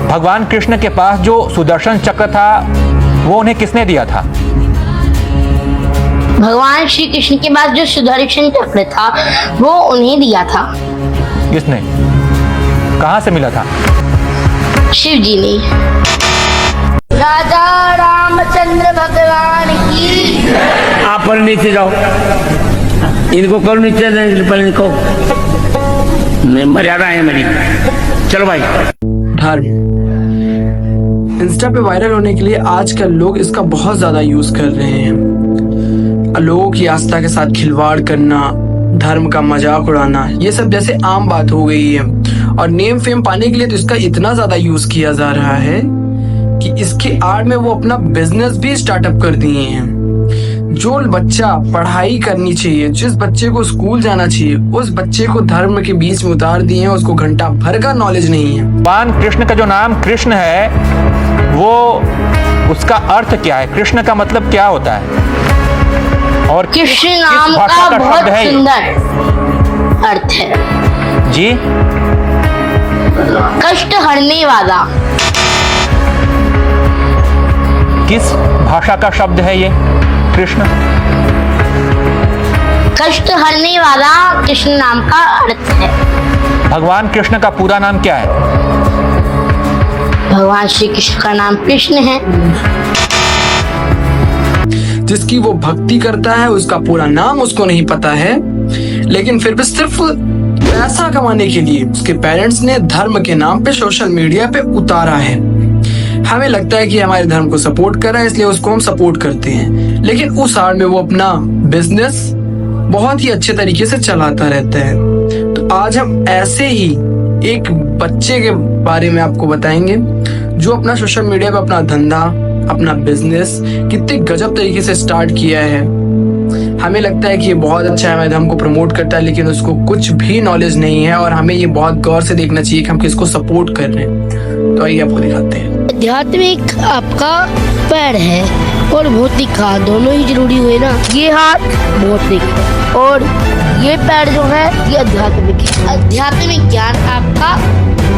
भगवान कृष्ण के पास जो सुदर्शन चक्र था वो उन्हें किसने दिया था? भगवान श्री कृष्ण के पास जो सुदर्शन चक्र था वो उन्हें दिया था। किसने? कहां से मिला था? शिव जी ने। राजा रामचंद्र भगवान की। आप पर नीचे जाओ, इनको करो नीचे, पर इनको मर्यादा है मेरी। चलो भाई। धर्म इंस्टा पे वायरल होने के लिए आजकल लोग इसका बहुत ज्यादा यूज कर रहे हैं। लोगों की आस्था के साथ खिलवाड़ करना, धर्म का मजाक उड़ाना, ये सब जैसे आम बात हो गई है। और नेम फेम पाने के लिए तो इसका इतना ज्यादा यूज किया जा रहा है कि इसके आड़ में वो अपना बिजनेस भी स्टार्टअप कर दिए हैं। जो बच्चा पढ़ाई करनी चाहिए, जिस बच्चे को स्कूल जाना चाहिए, उस बच्चे को धर्म के बीच में उतार दिए हैं। उसको घंटा भर का नॉलेज नहीं है। भगवान कृष्ण का जो नाम कृष्ण है वो उसका अर्थ क्या है? कृष्ण का मतलब क्या होता है? और कृष्ण नाम का बहुत सुंदर अर्थ है जी। कष्ट हरने वाला। किस भाषा का शब्द है ये कृष्ण? कष्ट हरने वाला कृष्ण नाम का अर्थ है। भगवान कृष्ण का पूरा नाम क्या है? भगवान श्री कृष्ण का नाम कृष्ण है। जिसकी वो भक्ति करता है उसका पूरा नाम उसको नहीं पता है, लेकिन फिर भी सिर्फ पैसा कमाने के लिए उसके पेरेंट्स ने धर्म के नाम पे सोशल मीडिया पे उतारा है। हमें लगता है कि हमारे धर्म को सपोर्ट कर रहा है इसलिए उसको हम सपोर्ट करते हैं, लेकिन उस आड़ में वो अपना बिजनेस बहुत ही अच्छे तरीके से चलाता रहता है। तो आज हम ऐसे ही एक बच्चे के बारे में आपको बताएंगे जो अपना सोशल मीडिया पे अपना धंधा, अपना बिजनेस कितने गजब तरीके से स्टार्ट किया है। हमें लगता है कि ये बहुत अच्छा है, हमारे धर्म को प्रमोट करता है, लेकिन उसको कुछ भी नॉलेज नहीं है और हमें ये बहुत गौर से देखना चाहिए कि हम किसको सपोर्ट कर रहे हैं। तो आइए आपको दिखाते हैं। आध्यात्मिक आपका पैर है और भौतिक हाथ, दोनों ही जरूरी हुए ना। ये हाथ भौतिक है और ये पैर जो है ये आध्यात्मिक है। आध्यात्मिक ज्ञान आपका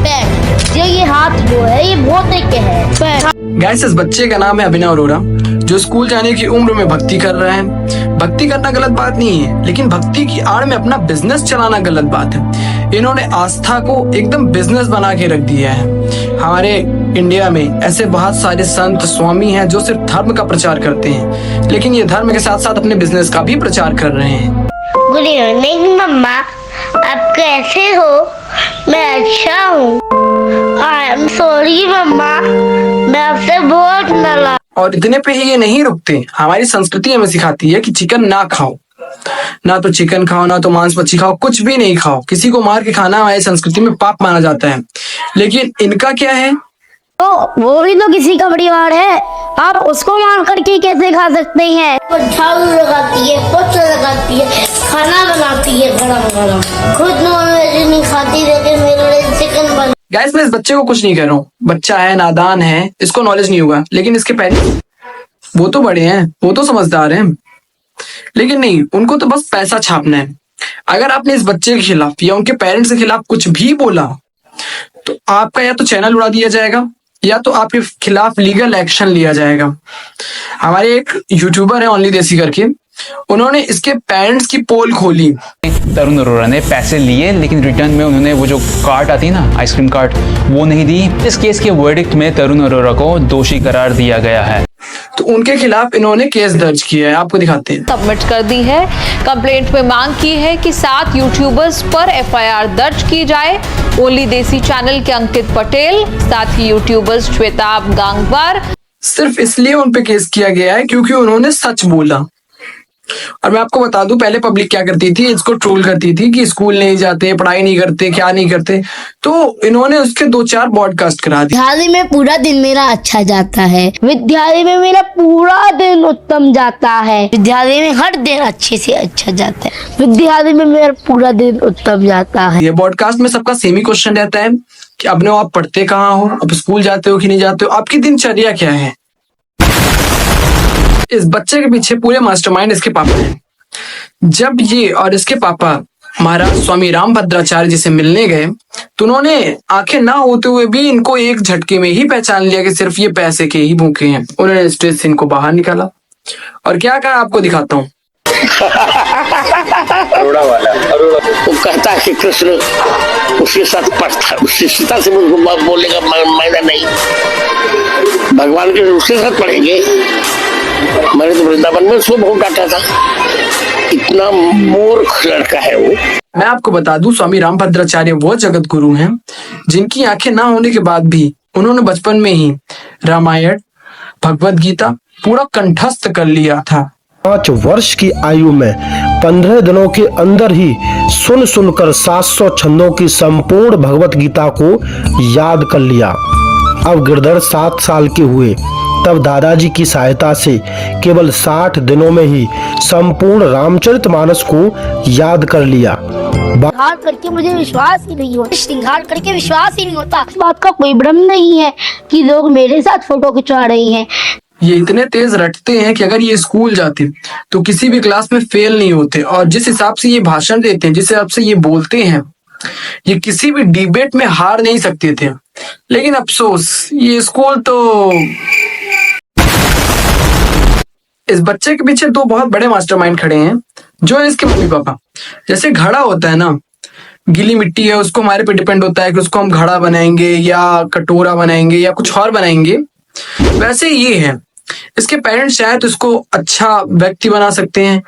पैर, ये हाथ जो है ये भौतिक है पैर। गाइस, इस बच्चे का नाम है अभिनव अरोड़ा, जो स्कूल जाने की उम्र में भक्ति कर रहा है। भक्ति करना गलत बात नहीं है, लेकिन भक्ति की आड़ में अपना बिजनेस चलाना गलत बात है। इन्होंने आस्था को एकदम बिजनेस बना के रख दिया है। हमारे इंडिया में ऐसे बहुत सारे संत स्वामी हैं जो सिर्फ धर्म का प्रचार करते हैं, लेकिन ये धर्म के साथ साथ अपने बिजनेस का भी प्रचार कर रहे हैं। गुड इवनिंग मम्मा, आप कैसे हो? मैं अच्छा हूँ। आई एम सॉरी मम्मा, मैं आपसे बहुत नाराज। और इतने पे ही ये नहीं रुकते। हमारी संस्कृति हमें सिखाती है कि चिकन ना खाओ, ना तो चिकन खाओ, ना तो मांस मच्छी खाओ, कुछ भी नहीं खाओ। किसी को मार के खाना हमारी संस्कृति में पाप माना जाता है। लेकिन इनका क्या है? तो वो भी तो किसी का परिवार है, आप उसको मार करके कैसे खा सकते हैं? वो झाड़ू लगाती है, पोछा लगाती है, खाना बनाती है गरम गरम। खुद नॉनवेज नहीं खाती, लेकिन मेरे लिए चिकन बना। गाइस, मैं इस बच्चे को कुछ नहीं कर रहा हूँ। बच्चा है, नादान है, इसको नॉलेज नहीं होगा, लेकिन इसके पेरेंट्स वो तो बड़े हैं, वो तो समझदार हैं, लेकिन नहीं, उनको तो बस पैसा छापना है। अगर आपने इस बच्चे के खिलाफ या उनके पेरेंट्स के खिलाफ कुछ भी बोला तो आपका या तो चैनल उड़ा दिया जाएगा या तो आपके खिलाफ लीगल एक्शन लिया जाएगा। हमारे एक यूट्यूबर है ओनली देसी करके, उन्होंने इसके पेरेंट्स की पोल खोली। तरुण अरोड़ा ने पैसे लिए, लेकिन रिटर्न में उन्होंने वो जो कार्ट आती है ना, आइसक्रीम कार्ट, वो नहीं दी। इस केस के वर्डिक्ट में तरुण अरोड़ा को दोषी करार दिया गया है। तो उनके खिलाफ इन्होंने केस दर्ज किया है, आपको दिखाते हैं। सबमिट कर दी है। कंप्लेंट में मांग की है कि 7 यूट्यूबर्स पर एफआईआर दर्ज की जाए। ओनली देसी चैनल के अंकित पटेल, साथ ही यूट्यूबर्स श्वेताब गांगवार। सिर्फ इसलिए उन पे केस किया गया है क्योंकि उन्होंने सच बोला। और मैं आपको बता दूं, पहले पब्लिक क्या करती थी, इसको ट्रोल करती थी कि स्कूल नहीं जाते, पढ़ाई नहीं करते, क्या नहीं करते। तो इन्होंने उसके 2-4 पॉडकास्ट करा दिए। विद्यालय में पूरा दिन मेरा अच्छा जाता है, विद्यालय में मेरा पूरा दिन उत्तम जाता है, विद्यालय में हर दिन अच्छे से अच्छा जाता है, विद्यालय में मेरा पूरा दिन उत्तम जाता है। ये पॉडकास्ट में सबका सेम ही क्वेश्चन रहता है कि अब आप पढ़ते कहाँ हो, अब स्कूल जाते हो कि नहीं जाते हो, आपकी दिनचर्या क्या है। इस बच्चे के पीछे पूरे मास्टरमाइंड इसके पापा हैं। जब ये और इसके पापा महाराज स्वामी रामभद्राचार्य जी से मिलने गए तो उन्होंने आंखें ना होते हुए भी इनको एक झटके में ही पहचान लिया कि सिर्फ ये पैसे के ही भूखे हैं। उन्होंने स्टेज से इनको बाहर निकाला और क्या कहा आपको दिखाता हूँ। अरोड़ा वाला वो कहता है कि कृष्ण उसके साथ पढ़ता, उसकी सीता से मुझको बोलने का मायना नहीं, भगवान के उसके साथ पढ़ेंगे। मैंने तो वृंदावन में उसको बहुत डांटा था, इतना मूर्ख लड़का है वो। मैं आपको बता दूं, स्वामी रामभद्राचार्य वो जगत गुरु हैं जिनकी आंखें ना होने के बाद भी उन्होंने बचपन में ही रामायण, भगवत गीता पूरा कंठस्थ कर लिया था। 5 वर्ष की आयु में 15 दिनों के अंदर ही सुन सुनकर 700 छंदों की संपूर्ण भगवत गीता को याद कर लिया। अब गिरधर 7 साल के हुए तब दादाजी की सहायता से केवल 60 दिनों में ही संपूर्ण रामचरितमानस को याद कर लिया। श्रृंगार करके मुझे विश्वास ही नहीं होता, श्रृंगार करके विश्वास ही नहीं होता। इस बात का कोई भ्रम नहीं है कि लोग मेरे साथ फोटो खिंचवा रहे हैं। ये इतने तेज रटते हैं कि अगर ये स्कूल जाते तो किसी भी क्लास में फेल नहीं होते, और जिस हिसाब से ये भाषण देते हैं, जिस हिसाब से ये बोलते हैं, ये किसी भी डिबेट में हार नहीं सकते थे। लेकिन अफसोस ये स्कूल तो इस बच्चे के पीछे 2 बहुत बड़े मास्टरमाइंड खड़े हैं जो है इसके मम्मी पापा। जैसे घड़ा होता है ना, गीली मिट्टी है, उसको हमारे पे डिपेंड होता है कि उसको हम घड़ा बनाएंगे या कटोरा बनाएंगे या कुछ और बनाएंगे, वैसे ये है। इसके पेरेंट्स शायद इसको अच्छा व्यक्ति बना सकते हैं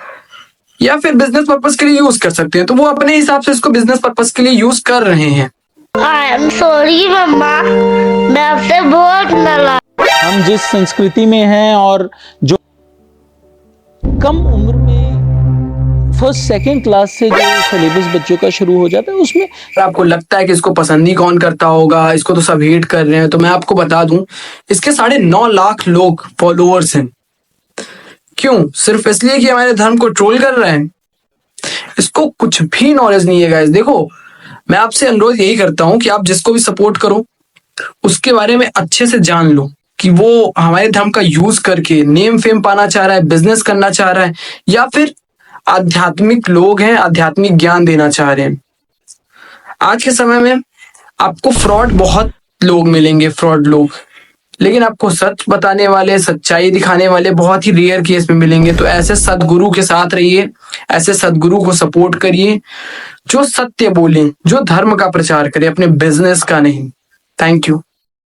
या फिर बिजनेस पर्पस के लिए यूज कर सकते हैं, तो वो अपने हिसाब से इसको बिजनेस पर्पस के लिए यूज कर रहे हैं। आई एम सॉरी मम्मा, मैं आपसे बहुत नाराज। हम जिस संस्कृति में हैं और जो कम उम्र में फर्स्ट सेकंड क्लास से जो सिलेबस बच्चों का शुरू हो जाता है, उसमें आपको लगता है कि इसको पसंद ही कौन करता होगा, इसको तो सब हेट कर रहे हैं, तो मैं आपको बता दूं इसके 9.5 लाख लोग फॉलोअर्स हैं। क्यों? सिर्फ इसलिए कि हमारे धर्म को ट्रोल कर रहे हैं। इसको कुछ भी नॉलेज नहीं है गाइस। देखो, मैं आपसे अनुरोध यही करता हूं कि आप जिसको भी सपोर्ट करो उसके बारे में अच्छे से जान लो कि वो हमारे धर्म का यूज करके नेम फेम पाना चाह रहा है, बिजनेस करना चाह रहा है, या फिर आध्यात्मिक लोग हैं, आध्यात्मिक ज्ञान देना चाह रहे हैं। आज के समय में आपको फ्रॉड बहुत लोग मिलेंगे, फ्रॉड लोग, लेकिन आपको सच बताने वाले, सच्चाई दिखाने वाले बहुत ही रेयर केस में मिलेंगे। तो ऐसे सदगुरु के साथ रहिए, ऐसे सदगुरु को सपोर्ट करिए जो सत्य बोले, जो धर्म का प्रचार करे, अपने बिजनेस का नहीं। Thank you.